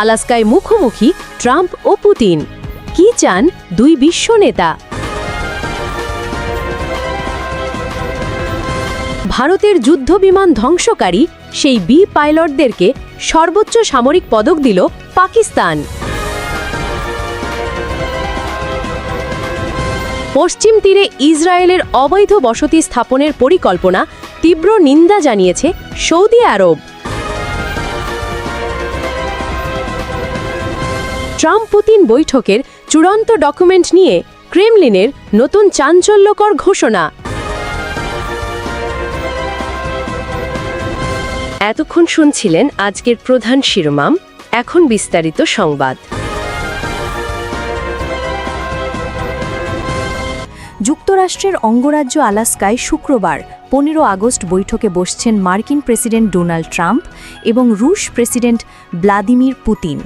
আলাস্কায় মুখোমুখি ট্রাম্প ও পুতিন। কি চান দুই বিশ্ব নেতা? ভারতের যুদ্ধবিমান ধ্বংসকারী সেই বি পাইলটদেরকে সর্বোচ্চ সামরিক পদক দিল পাকিস্তান। পশ্চিম তীরে ইসরায়েলের অবৈধ বসতি স্থাপনের পরিকল্পনা তীব্র নিন্দা জানিয়েছে সৌদি আরব। ট্রাম্প পুতিন বৈঠকের চূড়ান্ত ডকুমেন্ট নিয়ে ক্রেমলিনের নতুন চাঞ্চল্যকর ঘোষণা। এতক্ষণ শুনছিলেন আজকের প্রধান শিরোনাম, এখন বিস্তারিত সংবাদ। যুক্তরাষ্ট্রের অঙ্গরাজ্য আলাস্কায় শুক্রবার 15 আগস্ট বৈঠকে বসছেন মার্কিন প্রেসিডেন্ট ডোনাল্ড ট্রাম্প এবং রুশ প্রেসিডেন্ট ভ্লাদিমির পুতিন।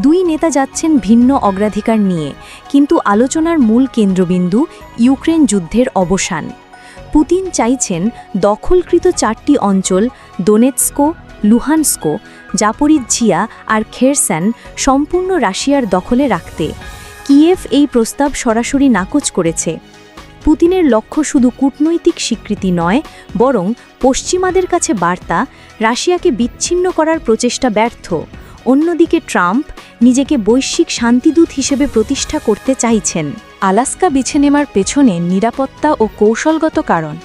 দুই নেতা যাচ্ছেন ভিন্ন অগ্রাধিকার নিয়ে, কিন্তু আলোচনার মূল কেন্দ্রবিন্দু ইউক্রেন যুদ্ধের অবসান। পুতিন চাইছেন দখলকৃত 4টি অঞ্চল দোনেৎস্ক, লুহানস্ক, জাপোরিজ্জিয়া আর খেরসন সম্পূর্ণ রাশিয়ার দখলে রাখতে। কিয়েভ এই প্রস্তাব সরাসরি নাকচ করেছে। পুতিনের লক্ষ্য শুধু কূটনৈতিক স্বীকৃতি নয়, বরং পশ্চিমাদের কাছে বার্তা রাশিয়াকে বিচ্ছিন্ন করার প্রচেষ্টা ব্যর্থ। অন্যদিকে ট্রাম্প নিজেকে বৈশ্বিক শান্তিদূত হিসেবে প্রতিষ্ঠা করতে চাইছেন। আলাস্কা বেছে নেওয়ার পেছনে নিরাপত্তা ও কৌশলগত কারণ।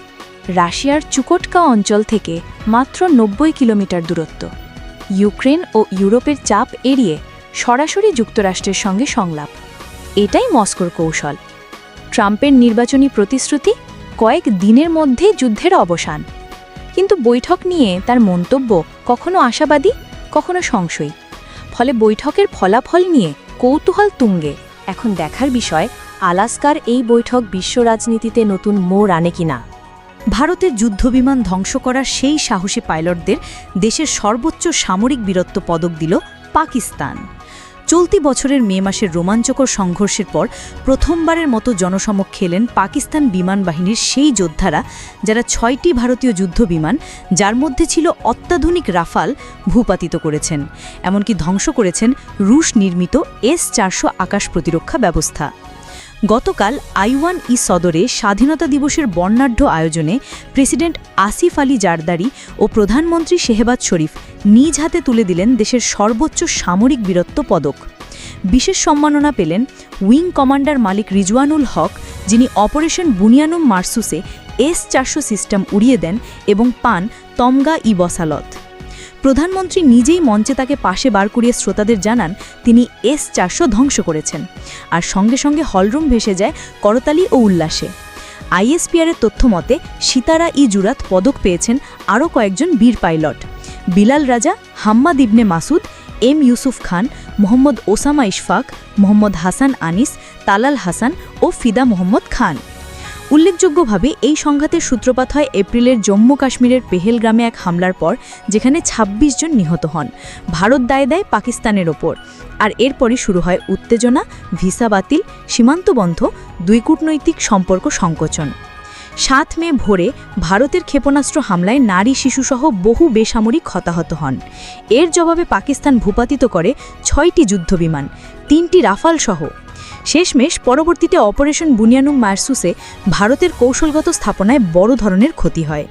রাশিয়ার চুকোটকা অঞ্চল থেকে মাত্র 90 কিলোমিটার দূরত্ব। ইউক্রেন ও ইউরোপের চাপ এড়িয়ে সরাসরি যুক্তরাষ্ট্রের সঙ্গে সংলাপ। এটাই মস্কোর কৌশল। ট্রাম্পের নির্বাচনী প্রতিশ্রুতি কয়েক দিনের মধ্যে যুদ্ধের অবসান, কিন্তু বৈঠক নিয়ে তার মন্তব্য কখনো আশাবাদী, কখনো সংশয়ী। ফলে বৈঠকের ফলাফল নিয়ে কৌতূহল তুঙ্গে। এখন দেখার বিষয়, আলাস্কার এই বৈঠক বিশ্ব রাজনীতিতে নতুন মোড় আনে কিনা। ভারতের যুদ্ধবিমান ধ্বংস করার সেই সাহসী পাইলটদের দেশের সর্বোচ্চ সামরিক বীরত্ব পদক দিল পাকিস্তান। চলতি বছরের মে মাসের রোমাঞ্চকর সংঘর্ষের পর প্রথমবারের মতো জনসমক্ষে এলেন পাকিস্তান বিমান বাহিনীর সেই যোদ্ধারা, যারা 6টি ভারতীয় যুদ্ধবিমান, যার মধ্যে ছিল অত্যাধুনিক রাফাল, ভূপাতিত করেছেন। এমনকি ধ্বংস করেছেন রুশ নির্মিত S-400 আকাশ প্রতিরক্ষা ব্যবস্থা। গতকাল আইওয়ান-ই সদরে স্বাধীনতা দিবসের বর্ণাঢ্য আয়োজনে প্রেসিডেন্ট আসিফ আলী জারদারি ও প্রধানমন্ত্রী শেহবাজ শরীফ নিজ হাতে তুলে দিলেন দেশের সর্বোচ্চ সামরিক বীরত্ব পদক। বিশেষ সম্মাননা পেলেন উইং কমান্ডার মালিক রিজওয়ানুল হক, যিনি অপারেশন বুনিয়ানুম মারসুসে S-400 সিস্টেম উড়িয়ে দেন এবং পান তমগা-ই বসালত। প্রধানমন্ত্রী নিজেই মঞ্চে তাকে পাশে বার করিয়ে শ্রোতাদের জানান তিনি S-400 ধ্বংস করেছেন, আর সঙ্গে সঙ্গে হলরুম ভেসে যায় করতালি ও উল্লাসে। আইএসপিআরের তথ্য মতে সিতারা-ই জুরাত পদক পেয়েছেন আরও কয়েকজন বীর পাইলট: বিলাল রাজা, হাম্মাদ ইবনে মাসুদ, এম ইউসুফ খান, মোহাম্মদ ওসামা ইশফাক, মোহাম্মদ হাসান আনিস, তালাল হাসান ও ফিদা মোহাম্মদ খান। উল্লেখযোগ্যভাবে এই সংঘাতের সূত্রপাত হয় এপ্রিলের জম্মু কাশ্মীরের পেহেলগ্রামে এক হামলার পর, যেখানে ২৬ জন নিহত হন। ভারত দায় দেয় পাকিস্তানের ওপর, আর এরপরই শুরু হয় উত্তেজনা, ভিসা বাতিল, সীমান্ত বন্ধ, দুই কূটনৈতিক সম্পর্ক সংকোচন। ৭ মে ভোরে ভারতের ক্ষেপণাস্ত্র হামলায় নারী শিশুসহ বহু বেসামরিক হতাহত হন। এর জবাবে পাকিস্তান ভূপাতিত করে ৬টি যুদ্ধবিমান, ৩টি রাফাল সহ। শেষমেশ পরবর্তীতে অপারেশন বুনিয়ানুম মারসুসে ভারতের কৌশলগত স্থাপনায় বড় ধরনের ক্ষতি হয়।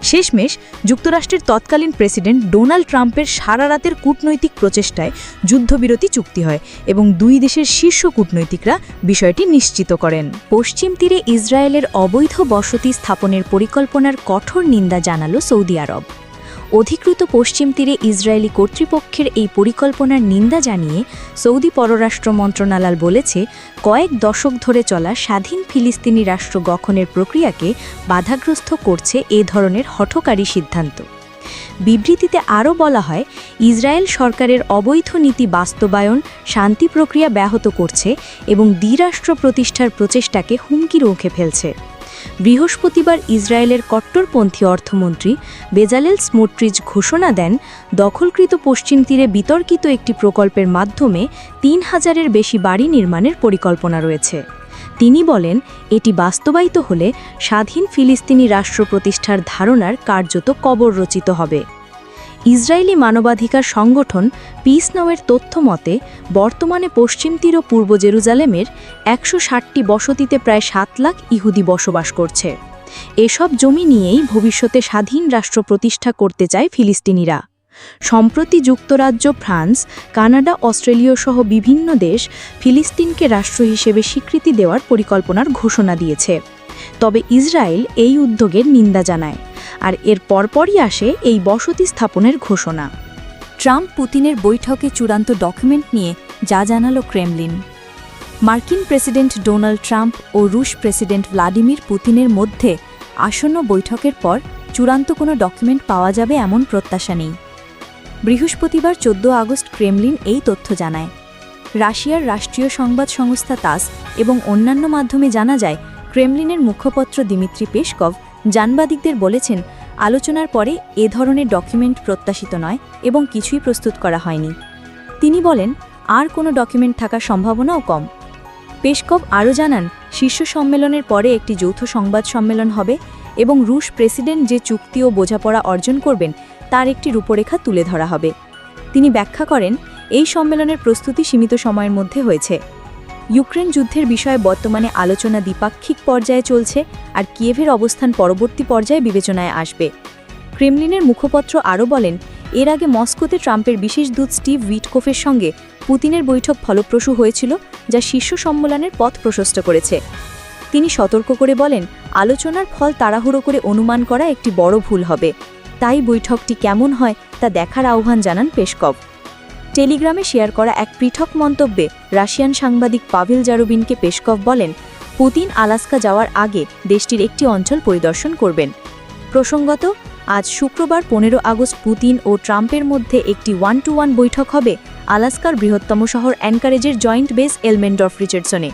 শেষমেশ যুক্তরাষ্ট্রের তৎকালীন প্রেসিডেন্ট ডোনাল্ড ট্রাম্পের সারা রাতের কূটনৈতিক প্রচেষ্টায় যুদ্ধবিরতি চুক্তি হয় এবং দুই দেশের শীর্ষ কূটনৈতিকরা বিষয়টি নিশ্চিত করেন। পশ্চিম তীরে ইসরায়েলের অবৈধ বসতি স্থাপনের পরিকল্পনার কঠোর নিন্দা জানালো সৌদি আরব। অধিকৃত পশ্চিম তীরে ইসরায়েলি কর্তৃপক্ষের এই পরিকল্পনার নিন্দা জানিয়ে সৌদি পররাষ্ট্র মন্ত্রণালয় বলেছে, কয়েক দশক ধরে চলা স্বাধীন ফিলিস্তিনি রাষ্ট্র গঠনের প্রক্রিয়াকে বাধাগ্রস্ত করছে এ ধরনের হঠকারী সিদ্ধান্ত। বিবৃতিতে আরও বলা হয়, ইসরায়েল সরকারের অবৈধ নীতি বাস্তবায়ন শান্তি প্রক্রিয়া ব্যাহত করছে এবং দ্বিরাষ্ট্র প্রতিষ্ঠার প্রচেষ্টাকে হুমকির মুখে ফেলছে। বৃহস্পতিবার ইসরায়েলের কট্টরপন্থী অর্থমন্ত্রী বেজালেল স্মোট্রিচ ঘোষণা দেন, দখলকৃত পশ্চিম তীরে বিতর্কিত একটি প্রকল্পের মাধ্যমে ৩,০০০-এর বেশি বাড়ি নির্মাণের পরিকল্পনা রয়েছে। তিনি বলেন, এটি বাস্তবায়িত হলে স্বাধীন ফিলিস্তিনি রাষ্ট্র প্রতিষ্ঠার ধারণার কার্যত কবর রচিত হবে। ইসরায়েলি মানবাধিকার সংগঠন পিস নাওয়ের তথ্য মতে বর্তমানে পশ্চিম তীর ও পূর্ব জেরুজালেমের ১৬০টি বসতিতে প্রায় ৭ লাখ ইহুদি বসবাস করছে। এসব জমি নিয়েই ভবিষ্যতে স্বাধীন রাষ্ট্র প্রতিষ্ঠা করতে চায় ফিলিস্তিনিরা। সম্প্রতি যুক্তরাজ্য, ফ্রান্স, কানাডা, অস্ট্রেলিয়া সহ বিভিন্ন দেশ ফিলিস্তিনকে রাষ্ট্র হিসেবে স্বীকৃতি দেওয়ার পরিকল্পনার ঘোষণা দিয়েছে। তবে ইসরায়েল এই উদ্যোগের নিন্দা জানায়, আর এর পরপরই আসে এই বসতি স্থাপনের ঘোষণা। ট্রাম্প পুতিনের বৈঠকে চূড়ান্ত ডকুমেন্ট নিয়ে যা জানালো ক্রেমলিন। মার্কিন প্রেসিডেন্ট ডোনাল্ড ট্রাম্প ও রুশ প্রেসিডেন্ট ভ্লাদিমির পুতিনের মধ্যে আসন্ন বৈঠকের পর চূড়ান্ত কোনো ডকুমেন্ট পাওয়া যাবে এমন প্রত্যাশা নেই। বৃহস্পতিবার 14 আগস্ট ক্রেমলিন এই তথ্য জানায়। রাশিয়ার রাষ্ট্রীয় সংবাদ সংস্থা তাস এবং অন্যান্য মাধ্যমে জানা যায়, ক্রেমলিনের মুখপাত্র দিমিত্রি পেসকভ সাংবাদিকদের বলেছেন, আলোচনার পরে এ ধরনের ডকুমেন্ট প্রত্যাশিত নয় এবং কিছুই প্রস্তুত করা হয়নি। তিনি বলেন, আর কোনো ডকুমেন্ট থাকার সম্ভাবনাও কম। পেসকভ আরও জানান, শীর্ষ সম্মেলনের পরে একটি যৌথ সংবাদ সম্মেলন হবে এবং রুশ প্রেসিডেন্ট যে চুক্তি ও বোঝাপড়া অর্জন করবেন তার একটি রূপরেখা তুলে ধরা হবে। তিনি ব্যাখ্যা করেন, এই সম্মেলনের প্রস্তুতি সীমিত সময়ের মধ্যে হয়েছে। ইউক্রেন যুদ্ধের বিষয়ে বর্তমানে আলোচনা দ্বিপাক্ষিক পর্যায়ে চলছে, আর কিয়েভের অবস্থান পরবর্তী পর্যায়ে বিবেচনায় আসবে। ক্রেমলিনের মুখপাত্র আরও বলেন, এর আগে মস্কোতে ট্রাম্পের বিশেষ দূত স্টিভ উইটকোফের সঙ্গে পুতিনের বৈঠক ফলপ্রসূ হয়েছিল, যা শীর্ষ সম্মেলনের পথ প্রশস্ত করেছে। তিনি সতর্ক করে বলেন, আলোচনার ফল তাড়াহুড়ো করে অনুমান করা একটি বড় ভুল হবে, তাই বৈঠকটি কেমন হয় তা দেখার আহ্বান জানান পেসকভ। টেলিগ্রামে শেয়ার করা এক পৃথক মন্তব্যে রাশিয়ান সাংবাদিক পাভেল জারুবিনকে পেসকভ বলেন, পুতিন আলাস্কা যাওয়ার আগে দেশটির একটি অঞ্চল পরিদর্শন করবেন। প্রসঙ্গত, আজ শুক্রবার 15 আগস্ট পুতিন ও ট্রাম্পের মধ্যে একটি 1-to-1 বৈঠক হবে আলাস্কার বৃহত্তম শহর অ্যানকারেজের জয়েন্ট বেস এলমেন্ডর্ফ রিচার্ডসনে।